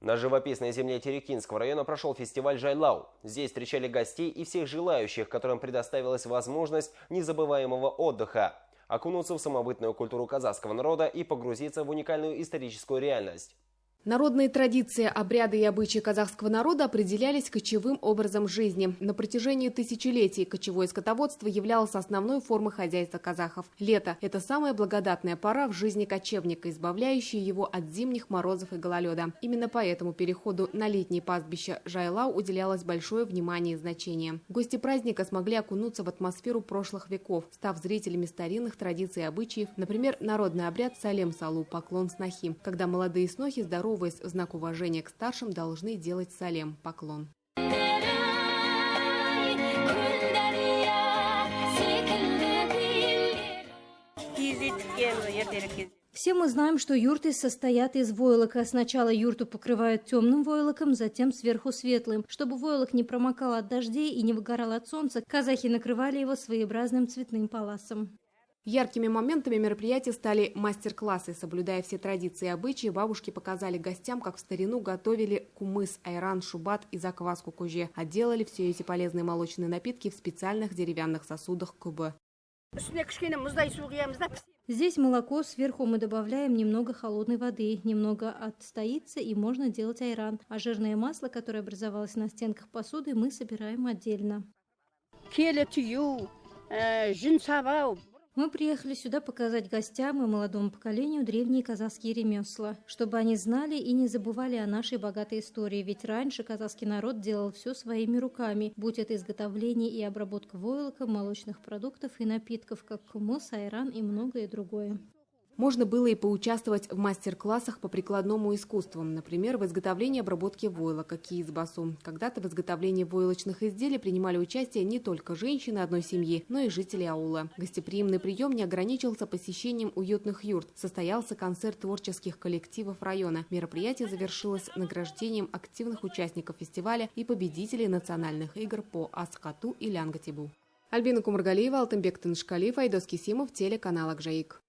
На живописной земле Терекинского района прошел фестиваль Жайлау. Здесь встречали гостей и всех желающих, которым предоставилась возможность незабываемого отдыха, окунуться в самобытную культуру казахского народа и погрузиться в уникальную историческую реальность. Народные традиции, обряды и обычаи казахского народа определялись кочевым образом жизни. На протяжении тысячелетий кочевое скотоводство являлось основной формой хозяйства казахов. Лето – это самая благодатная пора в жизни кочевника, избавляющая его от зимних морозов и гололеда. Именно поэтому переходу на летние пастбища Жайлау уделялось большое внимание и значение. Гости праздника смогли окунуться в атмосферу прошлых веков, став зрителями старинных традиций и обычаев, например, народный обряд салем-салу – поклон снохи, когда молодые снохи здоровы в знак уважения к старшим должны делать салем – поклон. Все мы знаем, что юрты состоят из войлока. Сначала юрту покрывают темным войлоком, затем сверху светлым. Чтобы войлок не промокал от дождей и не выгорал от солнца, казахи накрывали его своеобразным цветным паласом. Яркими моментами мероприятия стали мастер-классы. Соблюдая все традиции и обычаи, бабушки показали гостям, как в старину готовили кумыс, айран, шубат и закваску куже, а делали все эти полезные молочные напитки в специальных деревянных сосудах кубы. Здесь молоко, сверху мы добавляем немного холодной воды, немного отстоится и можно делать айран. А жирное масло, которое образовалось на стенках посуды, мы собираем отдельно. Мы приехали сюда показать гостям и молодому поколению древние казахские ремесла, чтобы они знали и не забывали о нашей богатой истории, ведь раньше казахский народ делал все своими руками, будь это изготовление и обработка войлока, молочных продуктов и напитков, как кумыс, айран и многое другое. Можно было и поучаствовать в мастер-классах по прикладному искусству, например, в изготовлении и обработке войлока киизбасу. Когда-то в изготовлении войлочных изделий принимали участие не только женщины одной семьи, но и жители аула. Гостеприимный прием не ограничился посещением уютных юрт. Состоялся концерт творческих коллективов района. Мероприятие завершилось награждением активных участников фестиваля и победителей национальных игр по Аскату и Лянгатибу. Альбина Кумаргалиева, Алтынбек Тынышкалиев, Айдос Кисимов, телеканал Акжаик.